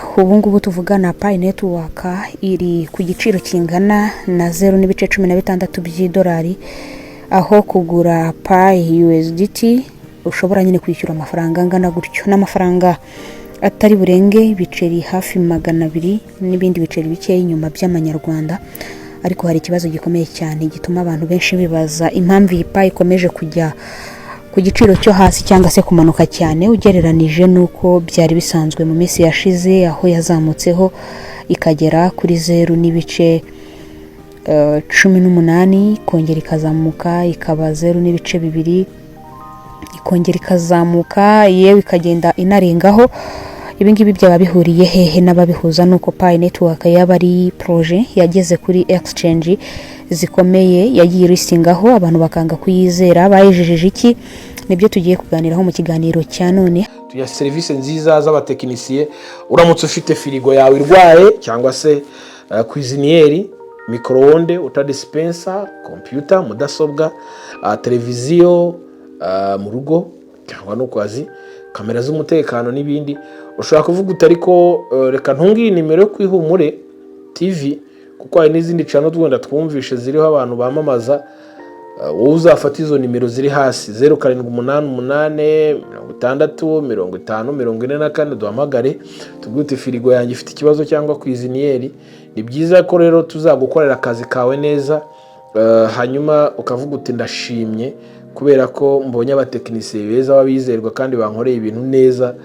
ubu ngubu tuvugana Pi Network iri ku giciro kingana na 0.16 by'idolari, aho kugura Pi USDT ushobora nyine kwishyura amafaranga angana gutyo, n'amafaranga atari burenge ibiceri hafi 200 n'ibindi biceri bike inyuma by'amanyarwanda. Ariko hari ikibazo gikomeye cyane gituma abantu benshi bibaza impamvu iyi Pi ikomeje kujya ku giciro cyo hasi cyangwa se kumanuka cyane ugereranije nuko byari bisanzwe mu minsi yashize, aho yazamutseho ikagera kuri 0.18, kongera ikazamuka ikaba 0.2, ikongera ikazamuka yewe ikagenda inarengaho. Ibingibi byaba bihuriye hehe n'ababihuza nuko Pi Network yaba ari projet yageze kuri exchange zikomeye yagiye listingaho, abantu bakanga kuyizera. Bayijejeje iki? Nibyo tugiye kuganiraho mu kiganiro cya none. Tuya service nziza z'abatekinisiye. Uramutse ufite firigo yawe irwaye cyangwa se cuisinieri, micro-onde, uta dispenser, computer, mudasobwa, televiziyo mu rugo cyangwa no kwazi, kamera z'umutekano n'ibindi, ushobora kuvuga utariko reka ntungi nimero yo kwihumure TV kuko hari n'izindi channel twenda twumvishe ziriho abantu bamamaza. Wowe uzafata izo nimero ziri hasi 0788 duhamagare tugute firigo yanjye ifite ikibazo cyangwa kwizinieri. Ni byiza ko rero tuzagukorera akazi kawe neza, hanyuma ukavuga uti ndashimye kubera ko mbonye abatekinisiye beza babizerwa kandi bankoreye ibintu neza.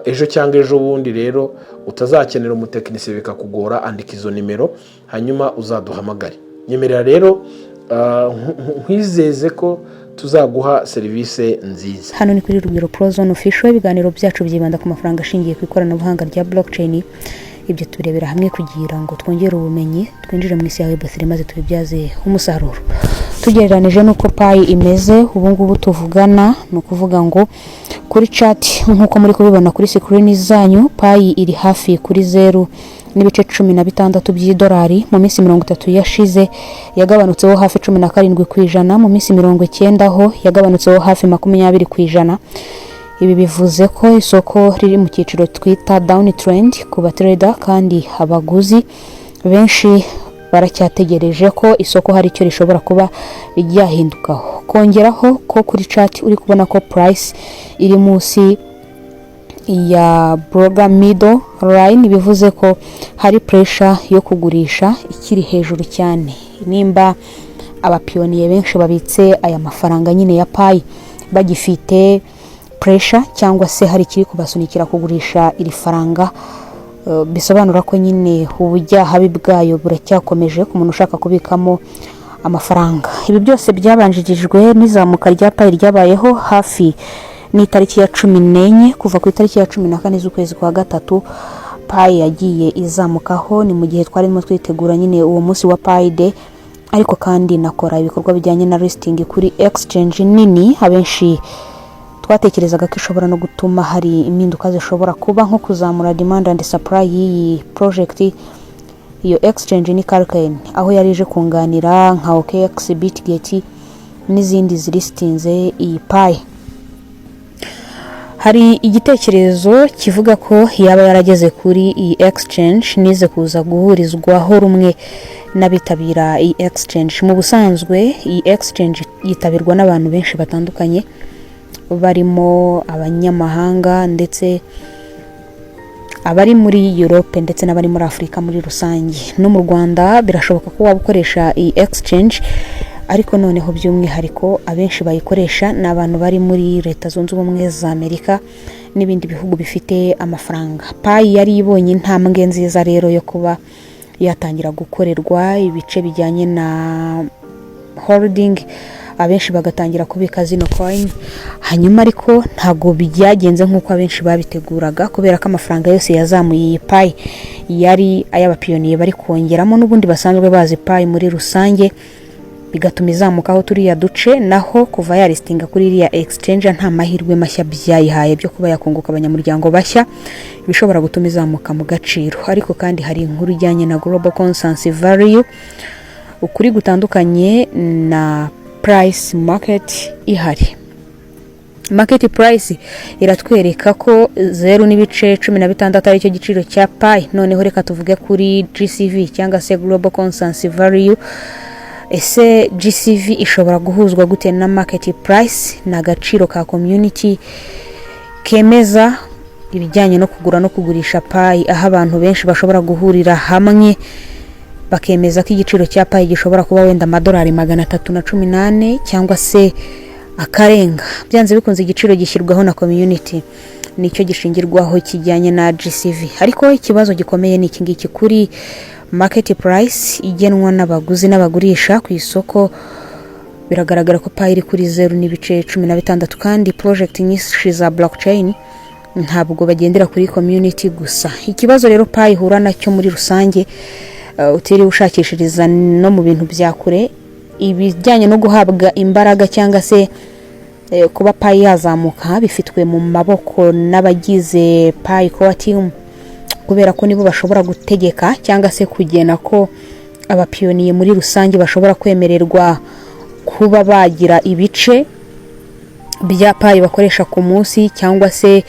Ejo cyangwa ejo bundi rero utazakenera umutekinisiye bikakugora, andika izo nimero hanyuma uzaduhamagare. Nyemerera rero nkwizeze ko tuzaguha service nziza. Hano ni kuri Rugwiro Prozone Official, ibiganiro byacu byibanda ku mafaranga ashingiye ku ikoranabuhanga rya blockchain. Ibyo turebera hamwe kugira ngo twongere ubumenyi, twinjire mu isi ya Web3 maze tubibyaze umusaruro. Tugereranije nuko Pi imeze ubu ngubu tuvugana, no kuvuga ngo kuri chat nkuko muri kubibona kuri screen zanyu, Pi iri hafi kuri 0.16 by'idolari. Mu minsi 30 yashize yagabanutseho hafi 17%, mu minsi 90 ho yagabanutseho hafi 20%. Ibi bivuze ko isoko riri mu cyiciro twita down trend ku batrader, kandi abaguzi benshi baracyategereje ko isoko hari icyo rishobora kuba ryahindukaho. Kongeraho ko kuri chat uri kubona ko price iri munsi ya broader middle line, bivuze ko hari pressure yo kugurisha ikiri hejuru cyane. Nimba abapiyoniye benshi babitse aya mafaranga nyine ya Pi bagifite pressure cyangwa se hari kiri kubasunikira kugurisha iri faranga, bisobanura ko nyine ubujya habi bwayo buracyakomeje ku muntu ushaka kubikamo amafaranga. Ibi byose byabanjirijwe n'izamuka rya Pi ryabayeho hafi ni tariki ya 14, kuva ku itariki ya 14 z'ukwezi kwa gatatu Pi yagiye izamukaho. Ni mu gihe twarimo twitegura nyine uwo munsi wa Pi Day, ariko kandi nakora ibikorwa bijyanye na listing kuri exchange nini. Abenshi twatekerezaga ko ishobora no gutuma hari impinduka zishobora kuba nko kuzamura demand and supply y'iyi project. Iyo exchange ni Kraken, aho yarije kunganira nka OKX, Bitget n'izindi zilistinze iyi Pi. Hari igitekerezo kivuga ko yaba yarageze kuri iyi exchange nize kuza guhurizwaho rumwe n'abitabira iyi exchange. Mu busanzwe iyi exchange yitabirwa n'abantu benshi batandukanye, barimo abanyamahanga ndetse abari muri Europe ndetse n'abari muri Afrika muri rusange. No mu Rwanda birashoboka ko wabukoresha iyi exchange, ariko noneho by'umwihariko abenshi bayikoresha n'abantu bari muri Leta Zunze Ubumwe za Amerika n'ibindi bihugu bifite amafaranga. Pi yari ibonye intambwe nziza rero yo kuba yatangira gukorerwa ibice bijyanye na holding, abenshi bagatangira kubika zino coin. Hanyuma ariko ntago byagenze nkuko abenshi babiteguraga, kubera ko amafaranga yose yazamuye iyi Pi yari ay'abapiyoniye bari kongeramo n'ubundi basanzwe bazi Pi muri rusange, bigatuma izamukaho turiya duce. Naho kuva ya listinga kuri iriya exchange nta mahirwe mashya byayihaye byo kuba yakunguka abanyamuryango bashya, bishobora gutuma izamuka mu gaciro. Ariko kandi hari inkuru ijyanye na global consensus value, ukuri gutandukanye na price market ihari. market price iratwereka ko 0.16 ari cyo giciro cya pi. Noneho reka tuvuge kuri GCV cyangwa se global consensus value. Ese GCV ishobora guhuzwa gute na market price? Na gaciro ka community kemeza ibijyanye no kugura no kugurisha pi, aho abantu benshi bashobora guhurira hamwe bakemeza ko igiciro cya pi gishobora kuba wenda amadolari 318 cyangwa se akarenga. Byanze bikunze igiciro gishyirwaho na community nicyo gishingirwaho kijyanye na GCV. Ariko ikibazo gikomeye ni iki ngiki kuri market price igenwa n'abaguzi n'abagurisha ku isoko. Biragaragara ko pi iri kuri 0.16 kandi project nyinshi za blockchain ntabwo bagendera kuri community gusa. Ikibazo rero pi ihura nacyo muri rusange, utiri ushakishiriza no mu bintu bya kure, ibijyanye no guhabwa imbaraga cyangwa se kuba pi yazamuka bifitwe mu maboko n'abagize pi core team, kubera ko nibo bashobora gutegeka cyangwa se kugena ko abapiyoniye muri rusange bashobora kwemererwa kuba bagira ibice bya pi bakoresha ku munsi, cyangwa se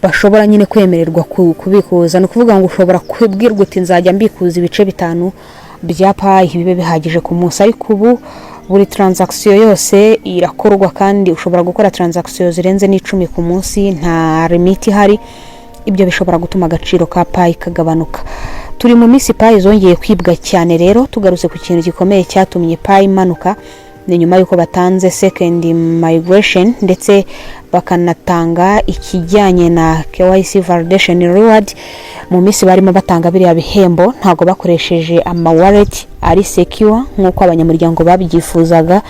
bashobora nyine kwemererwa kubikuza. No kuvuga ngo ushobora kubwirwa uti nzajya mbikuza ibice 5 bya pi bibe bihagije ku munsi. Ariko ubu buri transaction yose irakorwa kandi ushobora gukora transaction zirenze n'10 ku munsi, nta limit hari. Ibyo bishobora gutuma agaciro ka pi kagabanuka. Turi mu minsi pi zongeye kwibwa cyane. Rero tugarutse ku kintu gikomeye cyatumye pi imanuka, ni nyuma yuko batanze second migration ndetse bakanatanga ikijyanye na KYC validation reward. Mu minsi barimo batanga biriya bihembo ntago bakoresheje ama wallet ari secure nkuko abanyamuryango babyifuzaga,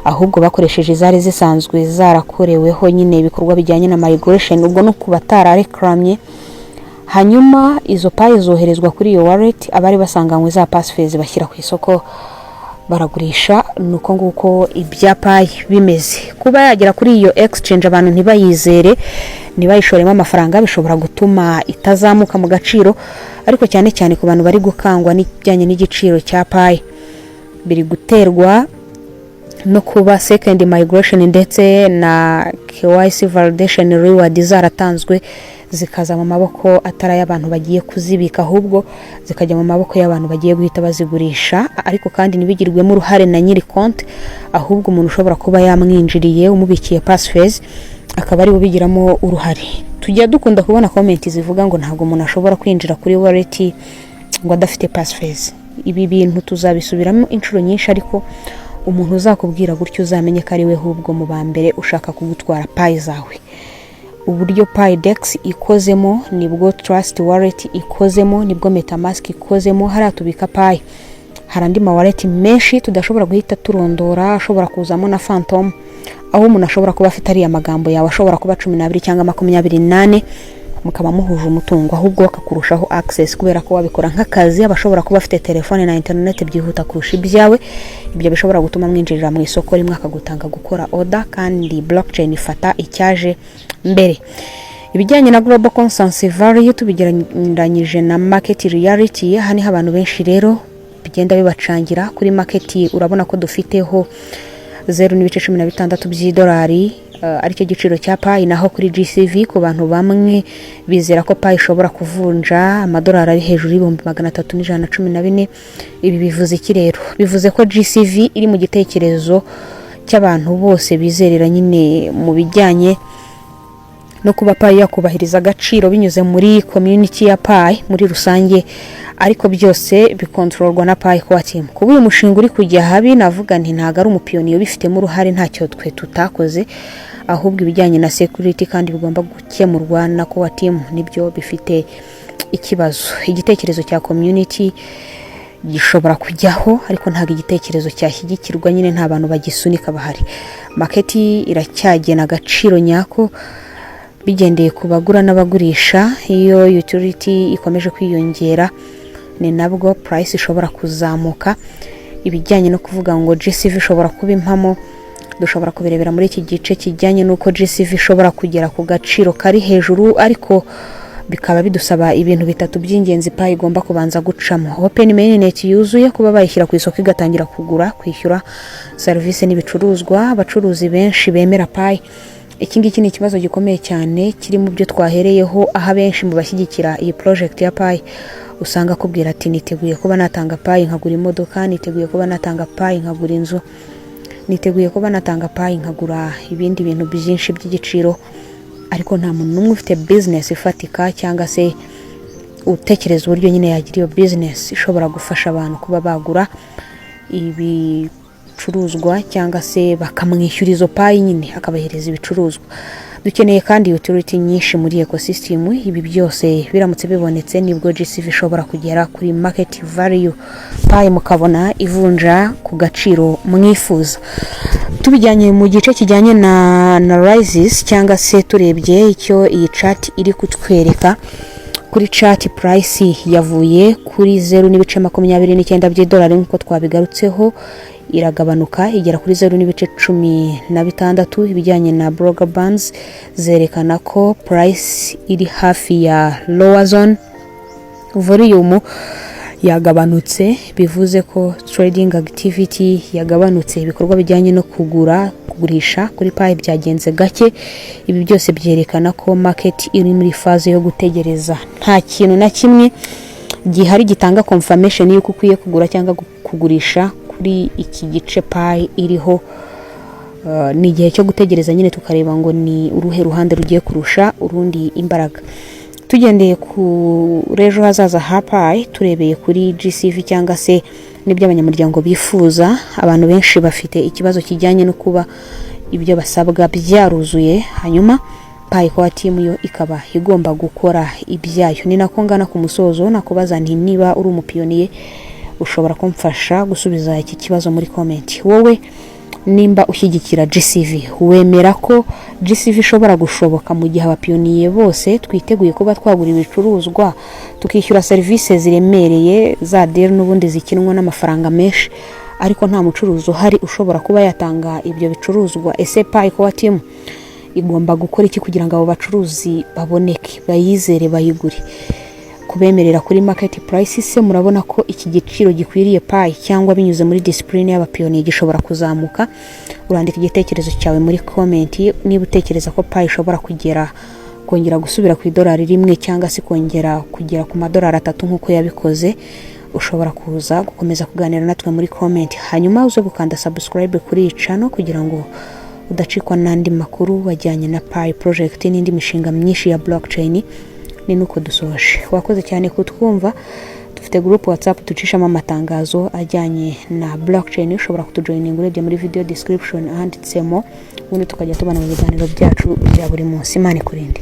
ahubwo bakoresheje zari zisanzwe zarakoreweho nyine ibikorwa bijyanye na migration, ubwo no kubatara reclamye. Hanyuma izo pi zoherezwa kuri iyo wallet, abari basanganywe za passphrase bashyira ku isoko baragurisha. Nuko nguko ibya pi bimeze. Kuba yagera kuri iyo exchange abantu ntibayizere, nibayishoremo amafaranga, bishobora gutuma itazamuka mu gaciro. Ariko cyane cyane ku bantu bari gukangwa n'ijyanye n'igiciro cya pi, biri guterwa no kuba second migration ndetse na KYC validation reward zaratanzwe zikaza mu maboko atari y'abantu bagiye kuzibika, ahubwo zikajya mu maboko y'abantu bagiye guhita bazigurisha. Ariko kandi nibigirwemo uruhare na nyiri konti, ahubwo umuntu ushobora kuba yamwinjiriye umubikiye passphrase akaba ari ubigiramo uruhare. Tujya dukunda kubona comment zivuga ngo ntabwo umuntu ashobora kwinjira kuri wallet ngo adafite passphrase. Ibi bintu tuzabisubiramo inshuro nyinshi, ariko umuntu uzakubwira gutyo uzamenye ko ari we hubwo mu bambere ushaka kugutwara pi zawe. Uburyo PyDex ikozemo nibwo Trust Wallet ikozemo, nibwo MetaMask ikozemo. Haratubika pi, harandi ma wallet menshi tudashobora guhita turondora, ashobora kuzamo na Phantom, aho umuntu ashobora kuba afite ari amagambo yawe ashobora kuba 12 cyangwa 28 mukaba muhuje umutungo, ahubwo bakakurushaho access kubera ko wabikora nk'akazi. Abashobora kuba afite telefone na internet byihuta kurusha ibyawe, ibyo bishobora gutuma mwinjirira mu isoko rimwe akagutanga gukora order, kandi blockchain ifata icyaje mbere. Ibijyanye na global consensus value tubigeranyije na market reality, hani abantu benshi rero bigenda bibacangira. Kuri market urabona ko dufiteho 0.16 by'idolari aricyo giciro cya pi, naho kuri GCV ku bantu bamwe bizera ko pi ishobora kuvunja amadolari ari hejuru y'ibihumbi 314. Ibi bivuze iki rero? Bivuze ko GCV iri mu gitekerezo cy'abantu bose bizerera nyine mu bijyanye no kuba pi yakubahiriza agaciro binyuze muri community ya pi muri rusange, ariko byose bikontrolwa na pi core team. Kuba uyu mushinga uri kujya habi, navuga nti ntago ari umupiyoniyo bifitemo uruhare, ntacyo twe tutakoze, ahubwo ibijyanye na security kandi bigomba gukemurwa na core team nibyo bifite ikibazo. Igitekerezo cya community gishobora kujyaho, ariko ntago igitekerezo cyashyigikirwa, nyine nta bantu bagisunika bahari. Market iracyagena agaciro nyako bigendeye ku bagura n'abagurisha. Iyo utility ikomeje kwiyongera ni nabwo price ishobora kuzamuka. Ibijyanye no kuvuga ngo GCV ishobora kuba impamo, dushobora kubirebera muri iki gice kijyanye nuko GCV ishobora kugera ku gaciro kari hejuru, ariko bikaba bidusaba ibintu bitatu by'ingenzi pi igomba kubanza gucamo. Open mainnet yuzuye, kuba bayishyira ku isoko igatangira kugura, kwishyura service n'ibicuruzwa. Abacuruzi benshi bemera pi iki ngiki ni ikibazo gikomeye cyane kiri mu byo twahereyeho, aho abenshi mu bashyigikira iyi project ya Pi usanga akubwira ati niteguye kuba natanga Pi nkagura imodoka, niteguye kuba natanga Pi nkagura inzu, niteguye kuba natanga Pi nkagura ibindi bintu byinshi by'igiciro, ariko nta muntu n'umwe ufite business ifatika cyangwa se utekereza uburyo nyine yagira iyo business ishobora gufasha abantu kuba bagura ibicuruzwa cyangwa se bakamwishyura izo Pi nyine akabahereza ibicuruzwa. Dukeneye kandi utility nyinshi muri ecosystem. Ibi byose biramutse bibonetse nibwo GCV ishobora kugera kuri market value, Pi mukabona ivunja ku gaciro mwifuza. Tubijyanye mu gice kijyanye na rises cyangwa se turebye icyo iyi chart iri kutwereka, kuri chart price yavuye kuri 0.29 by'idolari nkuko twabigarutseho, iragabanuka igera kuri 0.16. Ibijyanye na broker bands zerekana ko price iri hafi ya lower zone, volume yagabanutse, bivuze ko trading activity yagabanutse, ibikorwa bijyanye no kugurisha kuri Pi byagenze gake. Ibi byose byerekana ko market iri muri phase yo gutegereza, nta kintu na kimwe gihari gitanga confirmation yuko ukwiye kugura cyangwa kugurisha kuri iki gice Pi iriho. Ni igihe cyo gutegereza nyine tukareba ngo ni uruhe ruhande rugiye kurusha urundi imbaraga. Tugendeye ku rejo hazaza ha Pi, turebeye kuri GCV cyangwa se n'ibyo abanyamuryango bifuza, abantu benshi bafite ikibazo kijyanye no kuba ibyo basabwa byaruzuye, hanyuma Pi kwa team yo ikaba igomba gukora ibyayo. Ni nako ngana ku musozo nakubaza nti niba uri umupiyoniye ushobora kumfasha gusubiza iki kibazo muri comment. Wowe nimba ushyigikira GCV, wemera ko GCV ishobora gushoboka mu gihe abapiyoniye bose twiteguye kuba twagura ibicuruzwa tukishyura service ziremereye za deal n'ubundi zikinwa n'amafaranga menshi, ariko nta mucuruzi uhari ushobora kuba yatanga ibyo bicuruzwa? Ese Pi kwa team igomba gukora iki kugira ngo abo bacuruzi baboneke, bayizere, bayigure? Kubemerera kuri market price se murabona ko iki giciro gikwiriye Pi, cyangwa binyuze muri discipline y'abapiyoniye gishobora kuzamuka? Urandika igitekerezo cyawe muri comment. Niba utekereza ko Pi ishobora kongera gusubira ku idolari rimwe cyangwa se kongera kugera ku madolari 3 nkuko yabikoze, ushobora kuza gukomeza kuganira natwe muri comment, hanyuma uze gukanda subscribe kuri iyi channel kugira ngo udacikwa n'andi makuru wajyanye na Pi project n'indi mishinga myinshi ya blockchain. Ni nuko dusoje. Wakoze cyane kutwumva. Dufite group WhatsApp tucishamo amatangazo ajyanye na blockchain, ushobora kutujoininga urebye muri video description ahanditsemo, ubundi tukajya tubana mu biganiro byacu bya buri munsi. Imana ikurinde.